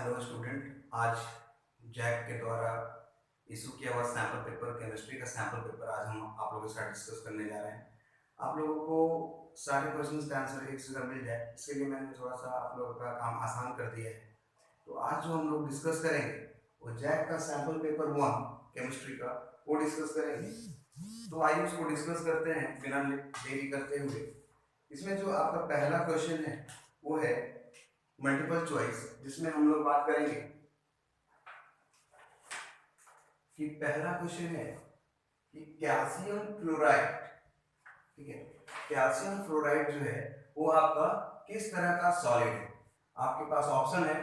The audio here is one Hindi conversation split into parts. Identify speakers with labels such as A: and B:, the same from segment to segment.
A: हेलो स्टूडेंट, आज जैक के द्वारा इशू किया हुआ सैम्पल पेपर केमिस्ट्री का सैम्पल पेपर आज हम आप लोगों के साथ डिस्कस करने जा रहे हैं। आप लोगों को सारे क्वेश्चंस का आंसर एक जगह मिल जाए, इसके लिए मैंने थोड़ा सा आप लोगों का काम आसान कर दिया है। तो आज जो हम लोग डिस्कस करेंगे वो जैक का सैम्पल पेपर 1 केमिस्ट्री का वो डिस्कस करेंगे। तो आइए उसको डिस्कस करते हैं बिना देरी करते हुए। इसमें जो आपका पहला क्वेश्चन है वो है मल्टीपल चॉइस, जिसमें हम लोग बात करेंगे कि पहला क्वेश्चन है कि कैल्शियम फ्लोराइड, ठीक है, कैल्शियम फ्लोराइड जो है वो आपका किस तरह का सॉलिड है। आपके पास ऑप्शन है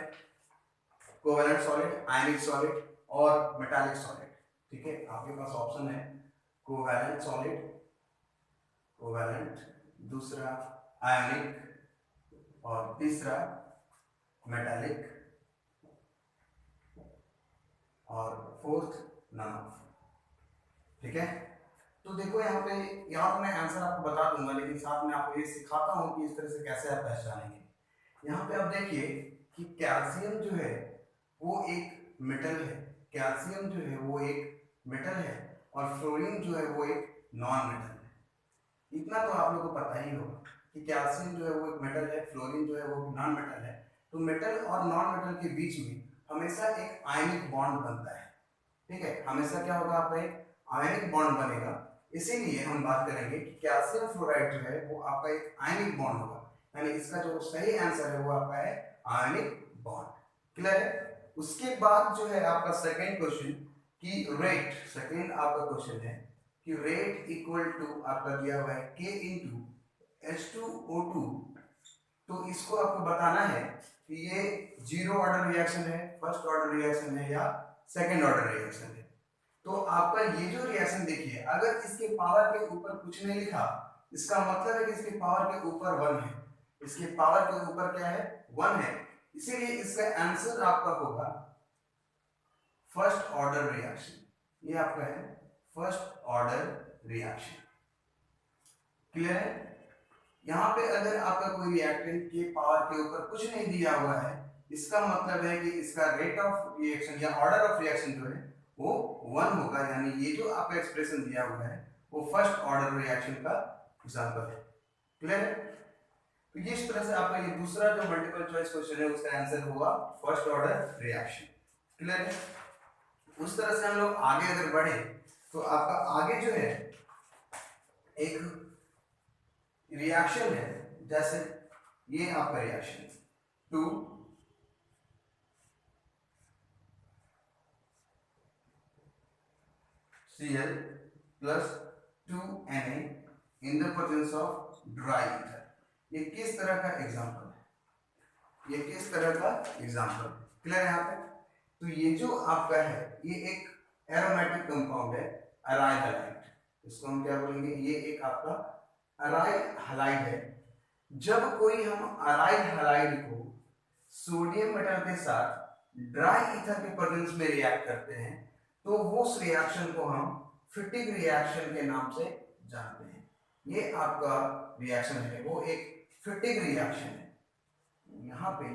A: कोवेलेंट सॉलिड, आयनिक सॉलिड और मेटालिक सॉलिड। ठीक है, आपके पास ऑप्शन है कोवेलेंट सॉलिड, कोवेलेंट, दूसरा आयनिक और तीसरा मेटालिक और फोर्थ नन ऑफ। ठीक है, तो देखो यहाँ पे मैं आंसर आपको बता दूंगा, लेकिन साथ में आपको ये सिखाता हूँ कि इस तरह से कैसे आप पहचानेंगे। यहाँ पे आप देखिए कि कैल्शियम जो है वो एक मेटल है, कैल्शियम जो है वो एक मेटल है और फ्लोरीन जो है वो एक नॉन मेटल है। इतना तो आप लोगों को पता ही होगा कि कैल्शियम जो है वो एक मेटल है, फ्लोरीन जो है वो नॉन मेटल है। तो मेटल और नॉन मेटल के बीच में हमेशा एक आयनिक बॉन्ड बनता है। ठीक है, हमेशा क्या होगा, आपका एक आयनिक बॉन्ड बनेगा। इसीलिए हम बात करेंगे कि कैल्शियम फ्लोराइड जो है वो आपका एक आयनिक बॉन्ड होगा, यानी इसका जो सही आंसर है वो आपका है आयनिक बॉन्ड। क्लियर है। उसके बाद जो है आपका सेकंड क्वेश्चन कि रेट, सेकंड आपका क्वेश्चन है कि रेट इक्वल टू आपका दिया हुआ है K इंटू H2O2। तो इसको आपको बताना है कि ये जीरो ऑर्डर रिएक्शन है, फर्स्ट ऑर्डर रिएक्शन है या सेकंड ऑर्डर रिएक्शन है। तो आपका ये जो रिएक्शन देखिए, अगर इसके पावर के ऊपर कुछ नहीं लिखा, इसका मतलब है कि इसके पावर के ऊपर 1 है। इसके पावर के ऊपर क्या है, 1 है। इसीलिए इसका आंसर आपका होगा फर्स्ट ऑर्डर रिएक्शन। ये आपका है फर्स्ट ऑर्डर रिएक्शन। क्लियर है। यहाँ पे अगर आपका कोई रिएक्टेंट के पावर के ऊपर कुछ नहीं दिया हुआ है, इसका मतलब है कि इसका रेट ऑफ रिएक्शन या ऑर्डर ऑफ रिएक्शन जो है वो 1 होगा, यानी ये जो आपका एक्सप्रेशन दिया हुआ है वो फर्स्ट ऑर्डर रिएक्शन का एग्जांपल है। क्लियर है। तो ये इस तरह से आपका ये दूसरा जो मल्टीपल चॉइस क्वेश्चन है उसका आंसर होगा फर्स्ट ऑर्डर रिएक्शन। क्लियर है। उस तरह से हम लोग आगे अगर बढ़े तो आपका आगे जो है एक रिएक्शन है, जैसे ये आपका reaction 2 Cl plus 2 Na in the presence of dry ether। ये किस तरह का एग्जांपल है, ये किस तरह का एग्जांपल है। क्लियर है यहाँ पे। तो ये जो आपका है ये एक एरोमेटिक कंपाउंड है, अराइल हैलाइड। इसको हम क्या बोलेंगे, ये एक आपका अराइल हैलाइड है। जब कोई हम अराइल हैलाइड को सोडियम मेटल के साथ ड्राई ईथर के प्रेजेंस में रिएक्ट करते हैं तो वो उस रिएक्शन को हम फिटिंग रिएक्शन के नाम से जानते हैं। ये आपका रिएक्शन है वो एक फिटिंग रिएक्शन है। यहाँ पे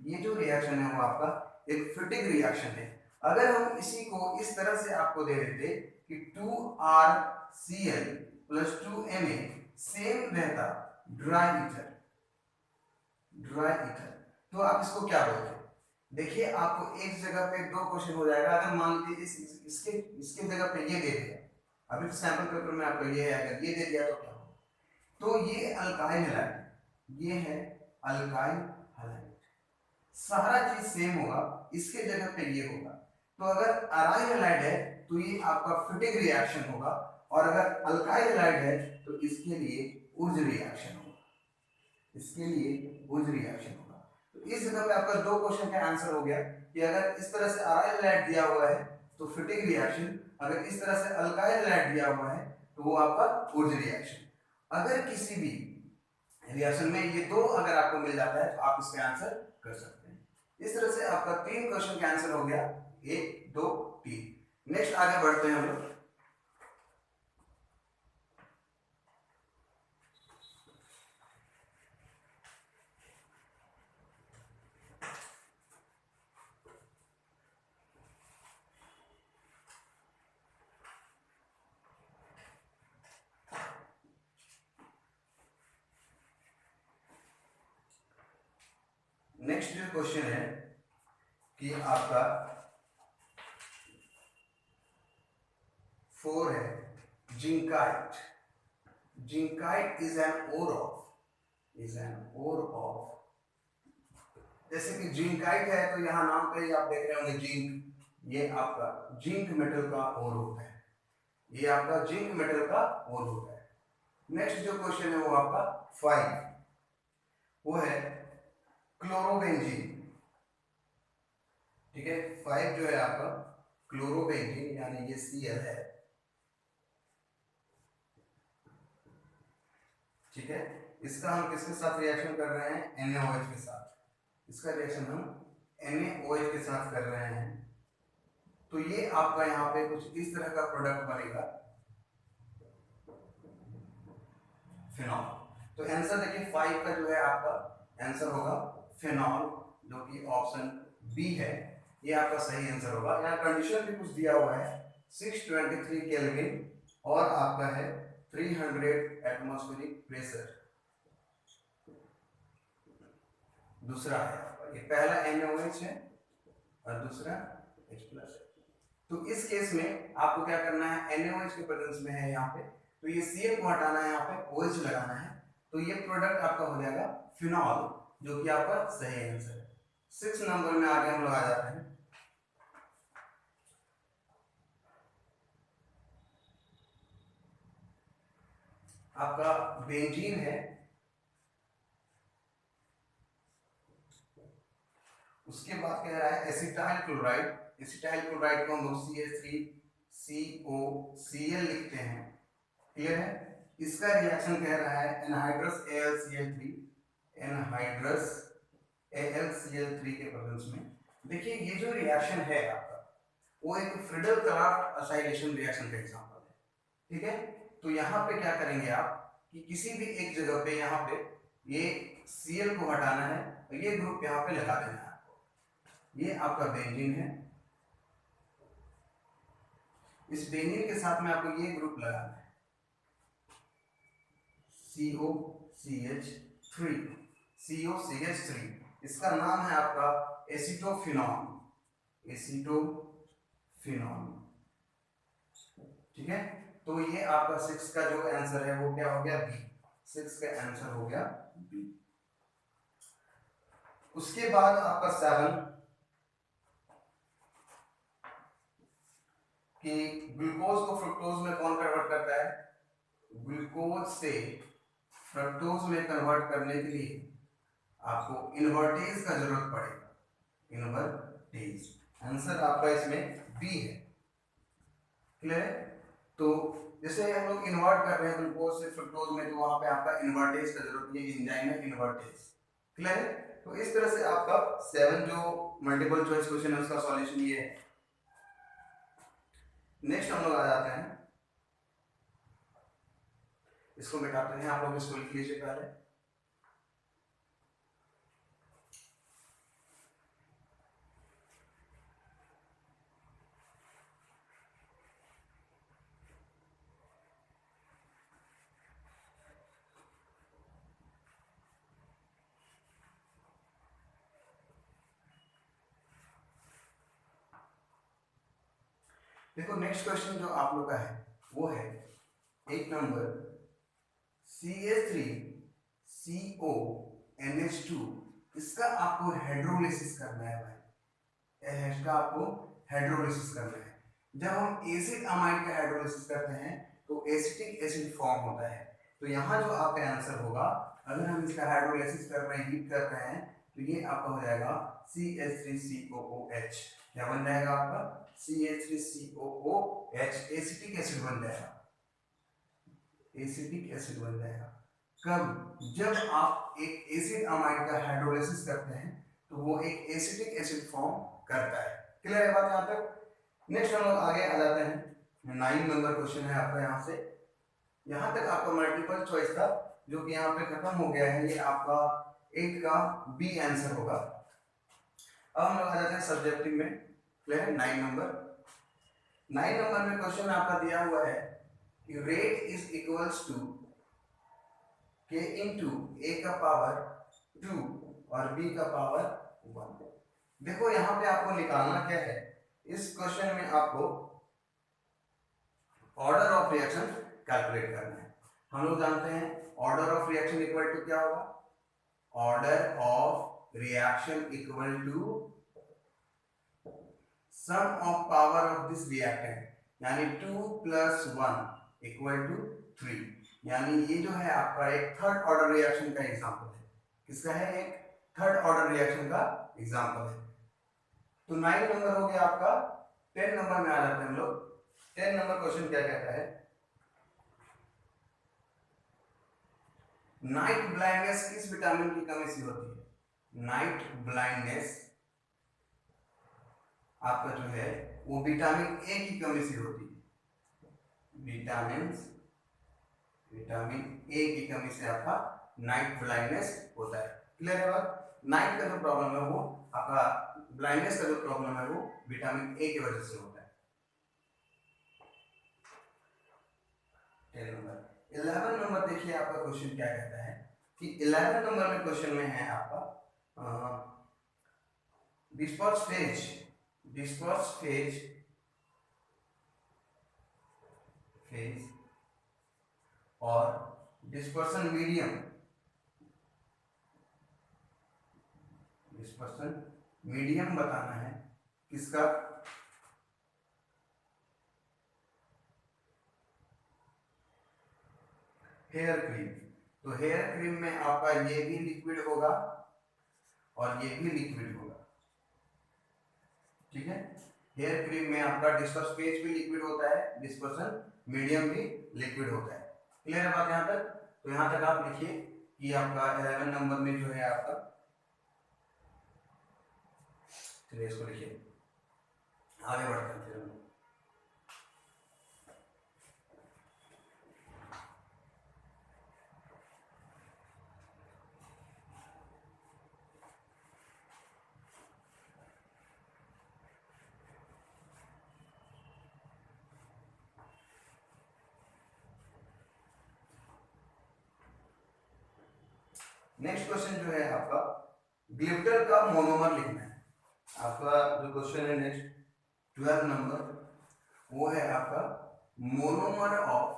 A: ये जो रिएक्शन है वो आपका एक फिटिंग रिएक्शन है। अगर हम इसी को इस तरह से आपको दे देते कि 2RCl plus 2Na सेम रहता ड्राई ईथर, ड्राई ईथर, तो आप इसको क्या बोलते हैं। देखिए आपको एक जगह पे दो क्वेश्चन हो जाएगा। अगर मान लीजिए इसके इसके जगह पे ये दे दिया, अभी सैंपल पेपर में आपको ये है, अगर ये दे दिया तो क्या होगा, तो ये अल्काइल हैलाइड, ये है अल्काइल हैलाइड, सारा चीज सेम होगा, इसके जगह पे ये होगा। तो अगर अराइल हैलाइड है तो ये आपका फिटिंग रिएक्शन होगा, और अगर अल्काइल हैलाइड है तो इसके लिए उर्ज रिएक्शन होगा, इसके लिए उर्ज रिएक्शन होगा। तो इस जगह पे आपका दो क्वेश्चन का आंसर हो गया कि अगर इस तरह से अराइल हैलाइड दिया हुआ है तो फिटिंग रिएक्शन, अगर इस तरह से अल्काइल हैलाइड दिया हुआ है तो वो आपका उर्ज रिएक्शन। अगर किसी भी रिएक्शन में ये दो अगर आपको मिल जाता है तो आप इसका आंसर कर सकते हैं। इस तरह से आपका 3 क्वेश्चन का आंसर हो गया, 1 2 3। नेक्स्ट आगे बढ़ते हैं हम लोग। नेक्स्ट जो क्वेश्चन है कि आपका 4 है, zincite. Zincite is an ore of, जैसे कि जिंकाइट है तो यहाँ नाम पे ही आप देख रहे होंगे जिंक, ये आपका जिंक मेटल का ओर होता है, ये आपका जिंक मेटल का ओर होता है। नेक्स्ट जो क्वेश्चन है वो आपका 5, वो है क्लोरोबेंजीन। ठीक है, 5 जो है आपका क्लोरोबेंजीन, यानी ये Cl है। ठीक है, इसका हम किसके साथ रिएक्शन कर रहे हैं? NaOH के साथ। इसका रिएक्शन हम NaOH के साथ कर रहे हैं, तो ये आपका यहाँ पे कुछ इस तरह का प्रोडक्ट बनेगा, फिनॉल। तो आंसर देखिए 5 का जो है आपका आंसर होगा फिनॉल, जो कि ऑप्शन बी है, ये आपका सही आंसर होगा। यहाँ कंडीशन भी कुछ दिया हुआ है, 623 केल्विन और आपका है 300 एटमॉस्फेरिक प्रेशर। दूसरा है आपका, ये पहला NaOH है और दूसरा H+ है। तो इस केस में आपको क्या करना है, NaOH के प्रेजेंस में है यहाँ पे, तो ये Cl को हटाना है, यहाँ पे OH लगाना है, तो ये प्रोडक्ट आपका हो जाएगा फिनॉल, जो कि आपका सही आंसर है। 6 नंबर में आगे हम लोग आ जाते हैं। आपका बेंजीन है, उसके बाद कह रहा है एसिटाइल क्लोराइड। एसिटाइल क्लोराइड को हम लोग CH3COCl लिखते हैं, क्लियर है। इसका रिएक्शन कह रहा है एनहाइड्रस AlCl3, एनहाइड्रस AlCl3 के प्रेजेंस में। देखिए ये जो रिएक्शन है आपका, वो एक फ्रीडल क्राफ्ट असाइलेशन रिएक्शन का एग्जांपल है। ठीक है, तो यहाँ पे क्या करेंगे आप कि किसी भी एक जगह पे यहाँ पे ये Cl को हटाना है और ये ग्रुप यहाँ पे लगा देना है आपको। ये आपका बेंजीन है, इस बेंजीन के साथ में आपको ये ग्रुप लगाना है, COCH3। इसका नाम है आपका एसीटोफिनॉल, एसीटोफिनॉल। ठीक है, तो ये आपका 6 का जो आंसर है वो क्या हो गया? बी। 6 का आंसर हो गया बी। उसके बाद आपका 7 कि ग्लूकोज को फ्रुक्टोज में कौन कन्वर्ट करता है? ग्लूकोज से फ्रक्टोज में कन्वर्ट करने के लिए आपको इन्वर्टेज का जरूरत पड़ेगा, इन्वर्टेज। आंसर आपका इसमें बी है, क्लियर। तो जैसे हम लोग इन्वर्ट कर रहे हैं ग्लूकोज से फ्रुक्टोज में, तो वहां पे आपका इन्वर्टेज का जरूरत, ये एंजाइम है इन्वर्टेज, क्लियर। तो इस तरह से आपका 7 जो मल्टीपल चॉइस क्वेश्चन है उसका सॉल्यूशन ये है। नेक्स्ट हम लोग आ जाते हैं, इसको मिटाते हैं, आप लोग इसको लिख लीजिए पहले। देखो नेक्स्ट क्वेश्चन जो आप लोग का है वो है 8 नंबर, CH3CONH2, इसका आपको हाइड्रोलिसिस करना है भाई, इसका आपको हाइड्रोलिसिस करना है। जब हम एसिड अमाइड का हाइड्रोलिसिस करते हैं तो एसिटिक एसिड फॉर्म होता है। तो यहाँ जो आपका आंसर होगा, अगर हम इसका हाइड्रोलिसिस कर रहे हैं, हीट कर रहे हैं, तो ये आपका हो जाएगा CH3COOH। क्या बन जाएगा आपका? CH3COOH, एसिटिक एसिड बन जाएगा, एसिटिक एसिड बन जाएगा। कब? जब आप एक एसिड अमाइड का हाइड्रोलिसिस करते हैं तो वो एक एसिटिक एसिड फॉर्म करता है, क्लियर है बात यहाँ तक। नेक्स्ट हम लोग आगे आ जाते हैं, 9 नंबर क्वेश्चन है आपका। यहाँ से यहाँ तक आपका मल्टीपल चॉइस था, जो कि यहाँ पे खत्म हो गया है, ये आपका 8 का बी आंसर होगा। अब हम लोग आ जाते हैं सब्जेक्टिव में, क्लियर है। 9 नंबर में क्वेश्चन आपका दिया हुआ है कि rate is equals to K into A का पावर 2 और b का पावर 1। देखो यहाँ पे आपको निकालना क्या है, इस क्वेश्चन में आपको ऑर्डर ऑफ रिएक्शन कैलकुलेट करना है। हम लोग जानते हैं order of reaction equal to क्या होगा, order of reaction equal to sum of power of this reactant, यानी 2 + 1 इक्वल टू 3। यानी ये जो है आपका एक थर्ड ऑर्डर रिएक्शन का एग्जांपल है। किसका है, एक थर्ड ऑर्डर रिएक्शन का एग्जांपल है। तो 9 नंबर हो गया आपका। 10 नंबर में आ जाते हैं हम लोग। 10 नंबर क्वेश्चन क्या कहता है, नाइट ब्लाइंडनेस किस विटामिन की कमी से होती है। नाइट ब्लाइंडनेस आपका जो है वो विटामिन ए की कमी से होती है। विटामिन ए की कमी से आपका नाइट ब्लाइंडनेस होता है। क्लियर है बात। नाइट का जो प्रॉब्लम है वो आपका, ब्लाइंडनेस का जो प्रॉब्लम है वो विटामिन ए की वजह से होता है। 10 नंबर। 11 नंबर देखिए आपका क्वेश्चन क्या कहता है कि 11 नंबर में क्वेश्चन में है आपका डिस्पर्स फेज और डिस्पर्सन मीडियम बताना है। किसका, हेयर क्रीम। तो हेयर क्रीम में आपका ये भी लिक्विड होगा और ये भी लिक्विड होगा, ठीक है। हेयर क्रीम में आपका डिस्पर्स फेज भी लिक्विड होता है, डिस्पर्सन मीडियम भी लिक्विड होता है। क्लियर है बात यहाँ तक। तो यहाँ तक आप लिखिए कि आपका 11 नंबर में जो है आपका, चलिए इसको लिखिए, आगे बढ़ते हैं फिर हम। नेक्स्ट क्वेश्चन जो है आपका, ग्लिप्टर का मोनोमर लिखना है। आपका जो क्वेश्चन है नेक्स्ट 12 नंबर, वो है आपका मोनोमर ऑफ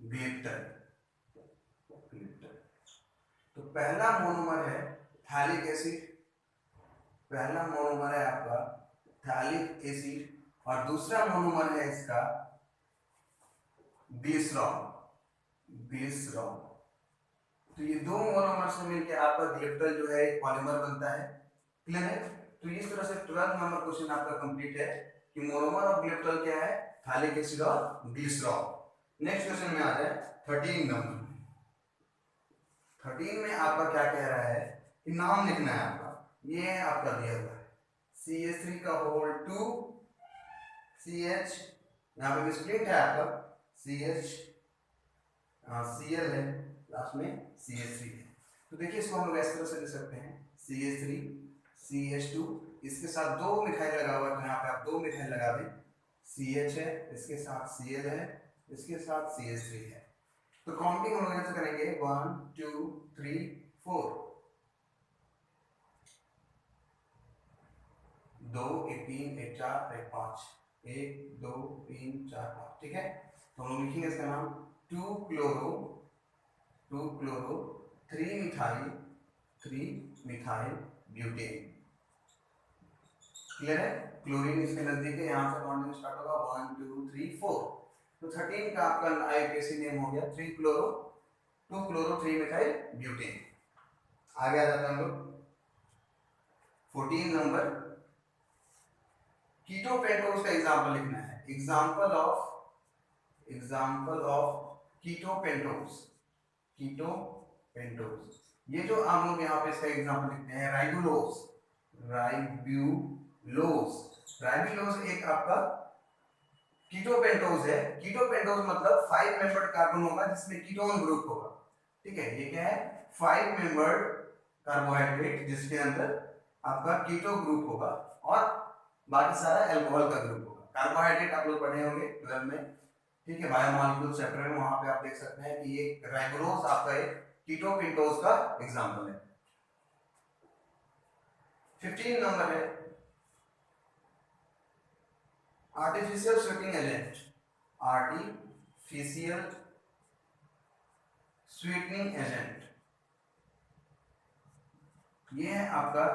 A: ग्लिप्टर। तो पहला मोनोमर है थैलिक एसिड, पहला मोनोमर है आपका थैलिक एसिड और दूसरा मोनोमर है इसका ग्लिसरॉल। तो ये दो मोनोमर से मिलकर आपका ग्लिप्टर जो है एक पॉलीमर बनता है। क्लियर है। तो इस तरह से 12 नंबर क्वेश्चन आपका कंप्लीट है कि मोनोमर ऑफ ग्लिप्टर क्या है, थैलिक एसिड और ग्लिसरॉल। नेक्स्ट क्वेश्चन में आ जाए 13 नंबर। 13 में आपका क्या कह रहा है कि नाम लिखना है आपका। ये है आपका दिया हुआ है CH3 का होल 2 CH, यहाँ पे स्प्लिट है आपका CH Cl है, लास्ट में CH3 है। तो देखिए इसको हम लोग इस तरह से लिख सकते हैं CH3 CH2, इसके साथ 2 मिथाइल लगा हुआ है तो यहाँ पे आप 2 मिथाइल लगा दें। CH है, इसके साथ Cl है, इसके साथ CH3 है। तो काउंटिंग हम लोग ऐसे करेंगे 1 2 3 4, 2 1 3 1 4 1 5, 1 2 3 4 5, ठीक है। तो हम लोग लिखेंगे इसका नाम 2 क्लोरो 3 मिथाइल ब्यूटेन। क्लियर है। क्लोरीन इसके नजदीक है, यहाँ से बॉन्डिंग स्टार्ट होगा 1 2 3 4। तो 13 का आपका आईयूपीएसी नेम हो गया 2 क्लोरो 3 मिथाइल ब्यूटेन। आगे आ जाते हैं हम लोग 14 नंबर, कीटोपेंटोज का एग्जांपल लिखना है। Example of ketopentose. ये जो आप लोग यहाँ पे इसका एग्जांपल लिखते हैं राइबुलोज एक आपका कीटोपेंटोज है। कीटोपेंटोज मतलब 5 मेंबर्ड कार्बन होगा जिसमें कीटोन ग्रुप होगा, ठीक है। ये क्या है, 5 मेंबर्ड कार्बोहाइड्रेट जिसके अंदर आपका कीटो ग्रुप होगा और बाकी सारा अल्कोहल का ग्रुप होगा। कार्बोहाइड्रेट आप लोग पढ़े होंगे 12 में, ठीक है, बायोमॉलिक्यूल चैप्टर में, वहां पे आप देख सकते हैं कि ये राइबोलोज आपका एक कीटो पिंटोज का एग्जाम्पल है। 15 नंबर है artificial sweetening agent. Artificial sweetening agent ये है आपका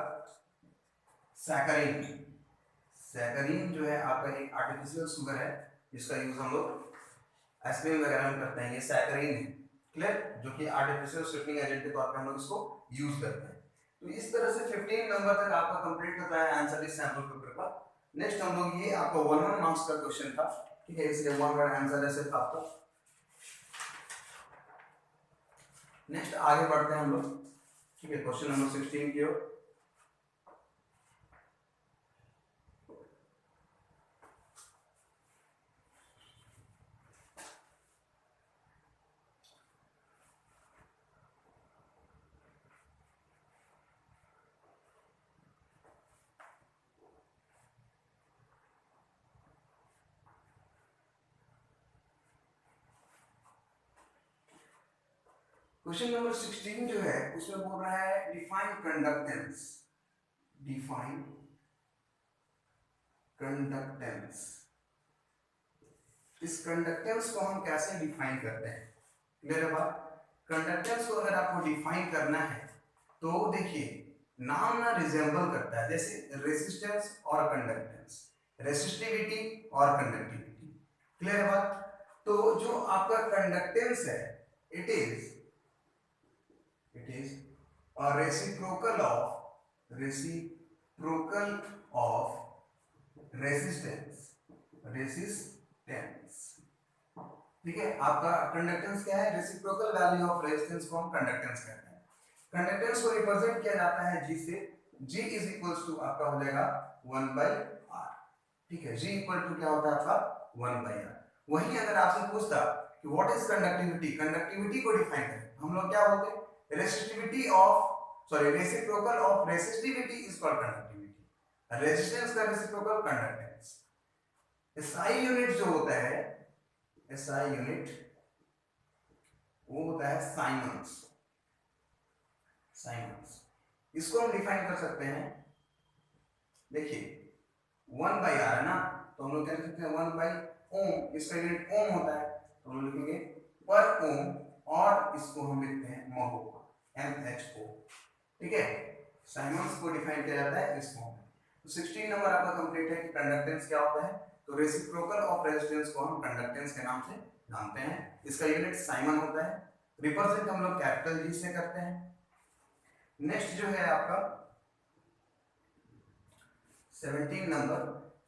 A: सैकरीन। सैकरीन जो है आपका एक आर्टिफिशियल शुगर है जिसका यूज हम लोग आइसक्रीम वगैरह में करते हैं। ये सैकरीन है, क्लियर, जो कि आर्टिफिशियल स्वीटनिंग एजेंट के तौर पे हम लोग इसको यूज करते हैं। तो इस तरह से 15 नंबर तक आपका कंप्लीट होता है आंसर इस सैंपल पेपर का। नेक्स्ट हम लोग ये आपका 1 मार्क्स का क्वेश्चन था, ठीक है, इसलिए 1 वर्ड आंसर है सिर्फ आपका। नेक्स्ट आगे बढ़ते हैं हम लोग, ठीक है, क्वेश्चन नंबर 16 की ओर। क्वेश्चन नंबर 16 जो है उसमें बोल रहा है डिफाइन कंडक्टेंस। Define conductance. इस कंडक्टेंस को हम कैसे डिफाइन करते हैं, क्लियर है बात। कंडक्टेंस को अगर आपको डिफाइन करना है तो देखिए नाम ना रिजेंबल करता है, जैसे रेसिस्टेंस और कंडक्टेंस, रेसिस्टिविटी और कंडक्टिविटी, क्लियर है बात। तो जो आपका कंडक्टेंस है it is a reciprocal of resistance। ठीक है, आपका कंडक्टेंस क्या है, रेसिप्रोकल वैल्यू ऑफ रेजिस्टेंस को हम कंडक्टेंस कहते हैं। कंडक्टेंस को रिप्रेजेंट किया जाता है जी से। G इज इक्वल्स टू आपका हो जाएगा 1/r, ठीक है। G इक्वल टू क्या होता है आपका 1/r। वहीं अगर आपसे पूछता कि व्हाट इज कंडक्टिविटी, कंडक्टिविटी को डिफाइन करें, हम लोग क्या बोलते हैं, resistivity of reciprocal of resistivity is called conductivity. Resistance का रेसिप्रोकल कंडक्टेंस। एसआई यूनिट जो होता है, एसआई यूनिट वो होता है साइमन्स। साइमन्स इसको हम डिफाइन कर सकते हैं, देखिए 1/r है ना, तो हम लोग क्या लिख सकते हैं 1/ओम, इसका यूनिट ओम होता है, तो हम लोग लिखेंगे पर ओम, और इसको हम लिखते हैं महो, MHO, ठीक है। साइमन्स को डिफाइन किया जाता है इस फॉर्म में। तो 16 नंबर आपका कंप्लीट है कि कंडक्टेंस क्या होता है। तो रेसिप्रोकल ऑफ रेजिस्टेंस को हम कंडक्टेंस के नाम से जानते हैं, इसका यूनिट साइमन होता है, रिप्रेजेंट हम लोग कैपिटल जी से करते हैं। नेक्स्ट जो है आपका 17 नंबर,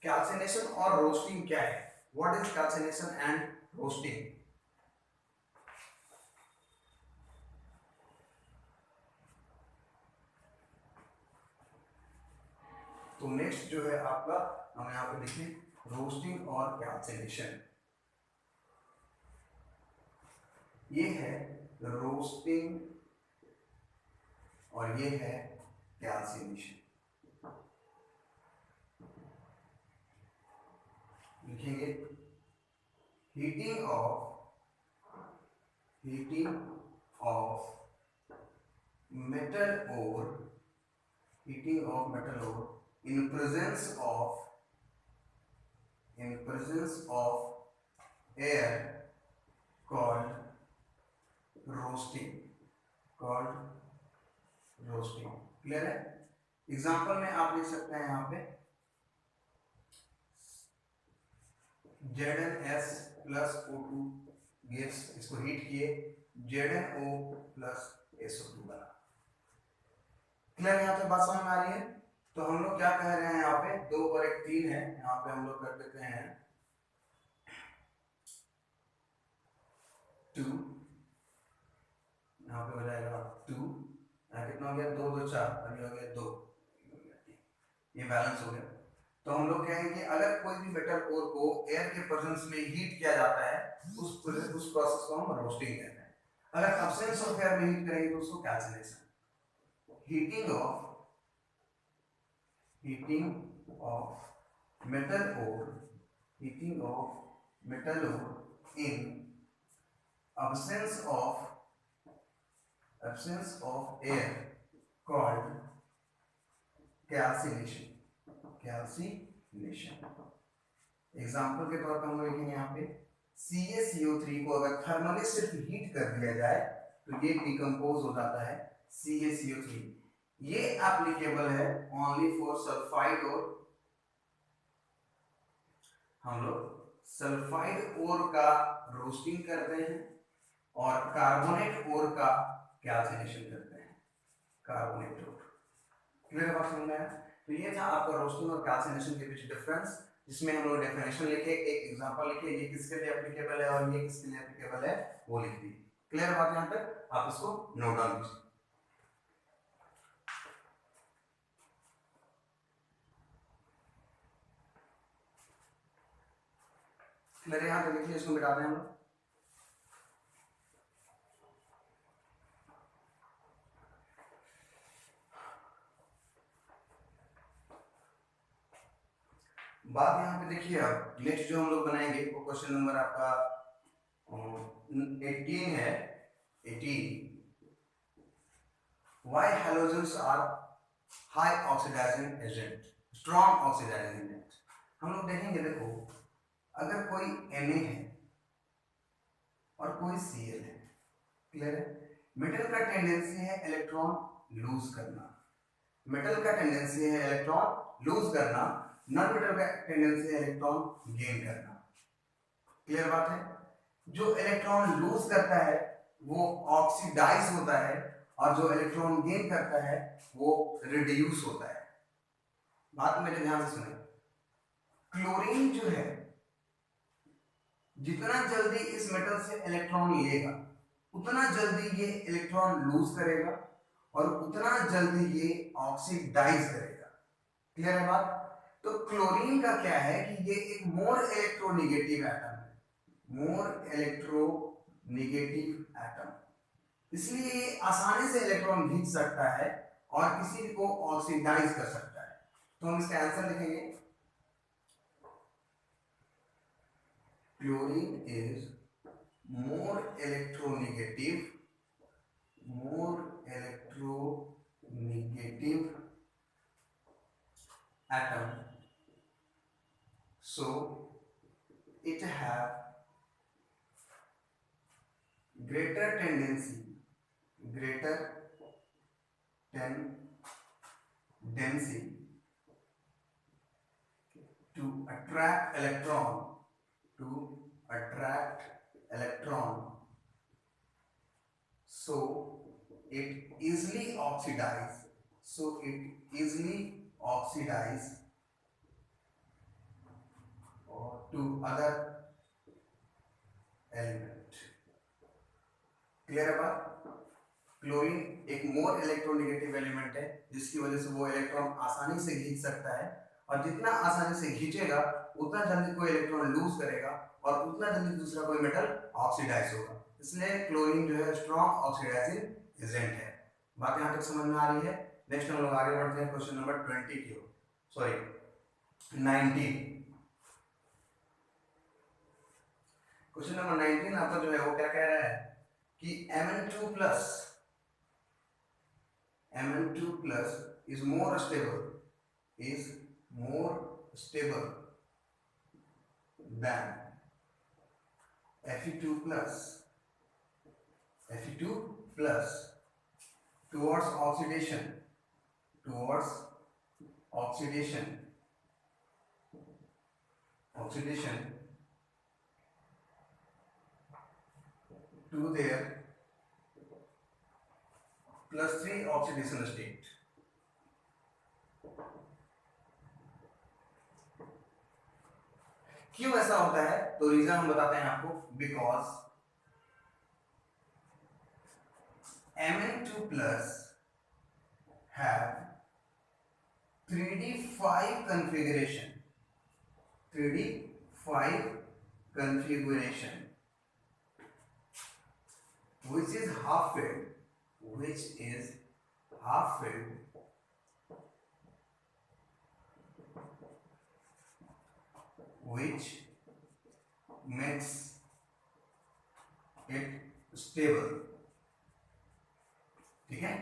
A: कैल्सिनेशन और रोस्टिंग क्या है, what is calcination and roasting. तो नेक्स्ट जो है आपका हम यहाँ पे लिखें रोस्टिंग और कैल्सिनेशन। ये है रोस्टिंग और ये है कैल्सिनेशन। लिखेंगे heating of metal ore, heating of metal ore in presence of air called roasting, clear है। एग्जांपल में आप लिख सकते हैं यहाँ पे ZnS प्लस O2 गैस, इसको हीट किए ZnO प्लस SO2 बना, क्लियर। यहाँ पे बात समझ में आ रही है। तो हम लोग क्या कह रहे हैं, यहाँ पे 2 और 1 3 है, यहाँ पे हम लोग कर देते हैं 2, यहाँ पे हो जाएगा 2, कितना हो गया 2 2 4, अभी हो गया 2, ये बैलेंस हो गया। तो हम लोग कहेंगे कि अगर कोई भी मेटल ओर को एयर के प्रेजेंस में हीट किया जाता है उस प्रोसेस को हम रोस्टिंग कहते हैं। अगर एब्सेंस ऑफ एयर में हीट करेंगे तो उसको calcination. Heating of metal ore in absence of absence of air called calcination। Example के तौर पर हम लिखेंगे यहाँ पे CaCO3 को अगर थर्मली सिर्फ हीट कर दिया जाए तो ये डिकम्पोज हो जाता है CaCO3। ये एप्लीकेबल है ओनली फॉर सल्फाइड और हम लोग सल्फाइड ओर का रोस्टिंग करते हैं और कार्बोनेट ओर का कैल्सिनेशन करते हैं। कार्बोनेट ओर क्लियर बात समझ में आया? तो ये था आपका रोस्टिंग और कैल्सिनेशन के बीच डिफरेंस, जिसमें हम लोग डेफिनेशन लिखे, एक एग्जांपल लिखे, ये किसके लिए एप्लीकेबल है और ये किसके लिए एप्लीकेबल है वो लिख दी। क्लियर बात यहाँ तक? आप इसको नोट डाउन कीजिए। क्लियर यहाँ तक लिखिए, इसको मिटा दें हम लोग। बात यहाँ पे देखिए, अब नेक्स्ट जो हम लोग बनाएंगे वो क्वेश्चन नंबर आपका 18 है। 18 Why halogens are high oxidizing agent, strong oxidizing agent। हम लोग देखेंगे, देखो अगर कोई Na है और कोई Cl है, क्लियर है? मेटल का टेंडेंसी है इलेक्ट्रॉन लूज करना, मेटल का टेंडेंसी है इलेक्ट्रॉन लूज करना, नॉन मेटल का टेंडेंसी है इलेक्ट्रॉन गेन करना। क्लियर बात है? जो इलेक्ट्रॉन लूज करता है वो ऑक्सीडाइज होता है और जो इलेक्ट्रॉन गेन करता है वो रिड्यूस होता है। बात मेरे ध्यान से सुने, क्लोरीन जो है जितना जल्दी इस मेटल से इलेक्ट्रॉन लेगा उतना जल्दी ये इलेक्ट्रॉन लूज करेगा और उतना जल्दी ये ऑक्सीडाइज करेगा। क्लियर है बात? तो क्लोरीन का क्या है कि ये एक मोर इलेक्ट्रोनेगेटिव एटम है, मोर इलेक्ट्रोनेगेटिव एटम, इसलिए ये आसानी से इलेक्ट्रॉन खींच सकता है और किसी को ऑक्सीडाइज कर सकता है। तो हम इसका आंसर लिखेंगे, chlorine is more electronegative atom, so it have greater tendency to attract electron, so it easily oxidize to other element। Clear है बात? क्लोरीन एक मोर इलेक्ट्रोनेगेटिव एलिमेंट है जिसकी वजह से वो इलेक्ट्रॉन आसानी से खींच सकता है और जितना आसानी से खींचेगा उतना जल्दी कोई इलेक्ट्रॉन लूज करेगा और उतना जल्दी दूसरा कोई मेटल ऑक्सीडाइज होगा, इसलिए क्लोरीन जो है स्ट्रॉन्ग ऑक्सीडाइजिंग एजेंट है। बात यहाँ तक समझ में आ रही है? नेक्स्ट हम लोग आगे बढ़ते हैं क्वेश्चन नंबर 20 की ओर, सॉरी 19। क्वेश्चन नंबर 19 आपका जो है वो क्या कह रहा है कि Mn2 plus is more stable than Fe2 plus towards oxidation to their +3 oxidation state। क्यों ऐसा होता है? तो रीजन हम बताते हैं आपको, because Mn2 plus have 3d5 configuration which is half filled, which makes it stable। ठीक है,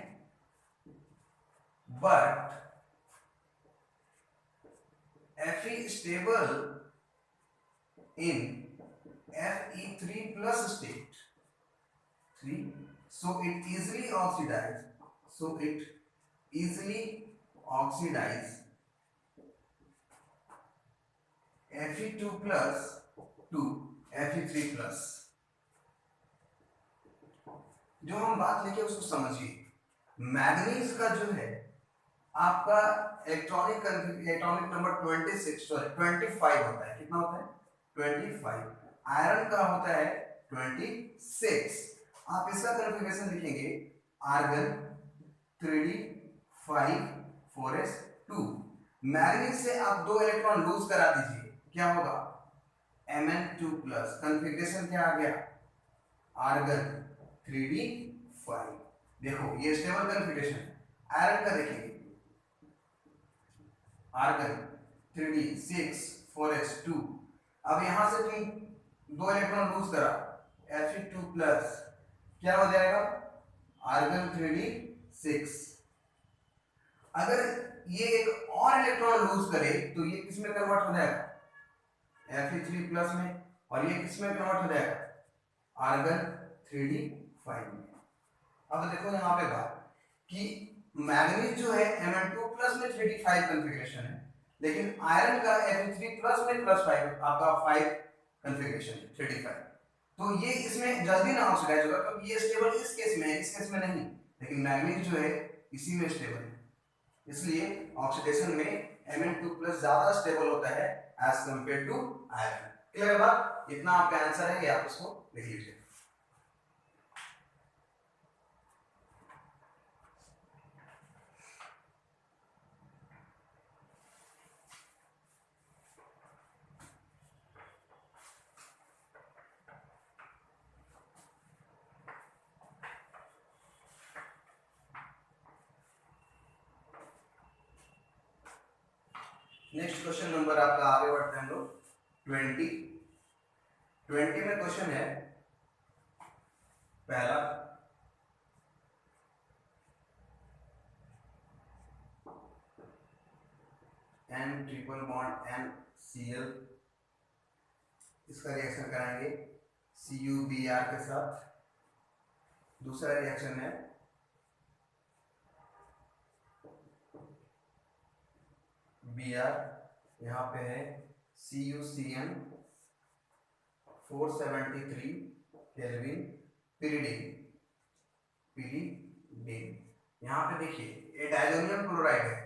A: but Fe stable in Fe3 plus state 3, so it easily oxidize, so it easily oxidize Fe2 plus to Fe3 plus। जो हम बात लेके उसको समझिए, मैग्नीज का जो है आपका इलेक्ट्रॉनिक नंबर 26 सॉरी 25 होता है, कितना होता है 25, आयरन का होता है 26। आप इसका कॉन्फ़िगरेशन लिखेंगे आर्गन 3d5 4s2। मैग्नीज से आप 2 इलेक्ट्रॉन लूज करा दीजिए, क्या होगा Mn2 प्लस, कॉन्फ़िगरेशन क्या आ गया आर्गन 3d5। देखो ये स्टेबल कॉन्फ़िगरेशन है। आयरन का देखेंगे आर्गन 3d6 4s2। अब यहां से तुम 2 इलेक्ट्रॉन लूज करा Fe2 प्लस, क्या हो जाएगा आर्गन 3d6। अगर ये एक और इलेक्ट्रॉन लूज करे तो ये किसमें कन्वर्ट हो जाएगा Fe3 प्लस में, और ये किसमें कन्वर्ट हो जाएगा आर्गन 3d5 में। अब देखो यहाँ पे बात कि मैग्नीज जो है Mn2 प्लस में 3d5 कॉन्फ़िगरेशन है, लेकिन आयरन का Fe3 प्लस में +5 आपका 5 कॉन्फ़िगरेशन है 3d5। तो ये इसमें जल्दी ना ऑक्सीडाइज होगा क्योंकि ये स्टेबल इस केस में है, इस केस में नहीं, लेकिन मैग्नीज जो है इसी में स्टेबल है, इसलिए ऑक्सीडेशन में Mn2 प्लस ज्यादा स्टेबल होता है as compare to iron. Clear है बात, इतना आपका आंसर है, ये आप इसको लिख लीजिए। नेक्स्ट क्वेश्चन नंबर आपका, आगे बढ़ते हैं हम लोग 20 में क्वेश्चन है पहला, N ट्रिपल बॉन्ड NCl, इसका रिएक्शन कराएंगे CuBr के साथ। दूसरा रिएक्शन है Br, यहाँ पे है CuCN 473 केल्विन पिरिडीन। यहाँ पे देखिए ये डायजोनियम क्लोराइड है,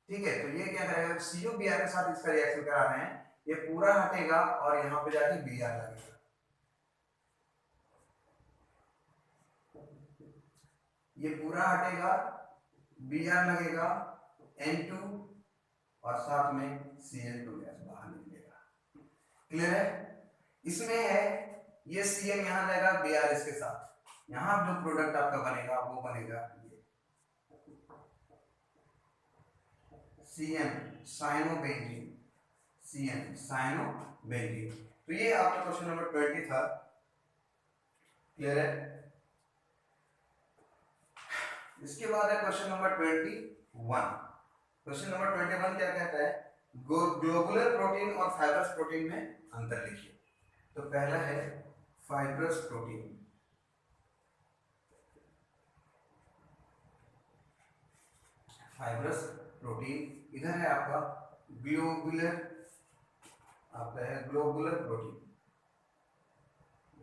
A: ठीक है, तो ये क्या करेगा CuBr के साथ इसका रिएक्शन करा रहे हैं, ये पूरा हटेगा और यहाँ पे जाके Br लगेगा, ये पूरा हटेगा Br लगेगा N2 और साथ में Cl2 गैस बाहर निकलेगा। क्लियर है, इसमें है ये Cn यहाँ जाएगा Br इसके साथ, यहाँ जो प्रोडक्ट आपका बनेगा वो बनेगा ये Cn साइनोबेंजीन, Cn साइनोबेंजीन। तो ये आपका क्वेश्चन नंबर 20 था। क्लियर है, इसके बाद है क्वेश्चन नंबर 21। क्वेश्चन नंबर 21 क्या कहता है, ग्लोबुलर प्रोटीन और फाइब्रस प्रोटीन में अंतर लिखिए। तो पहला है फाइब्रस प्रोटीन, फाइब्रस प्रोटीन इधर है आपका ग्लोबुलर, आपका है ग्लोबुलर प्रोटीन,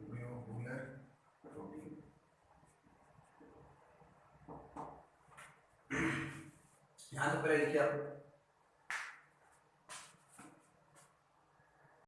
A: ग्लोबुलर प्रोटीन। यहां तो पहले लिखिए आप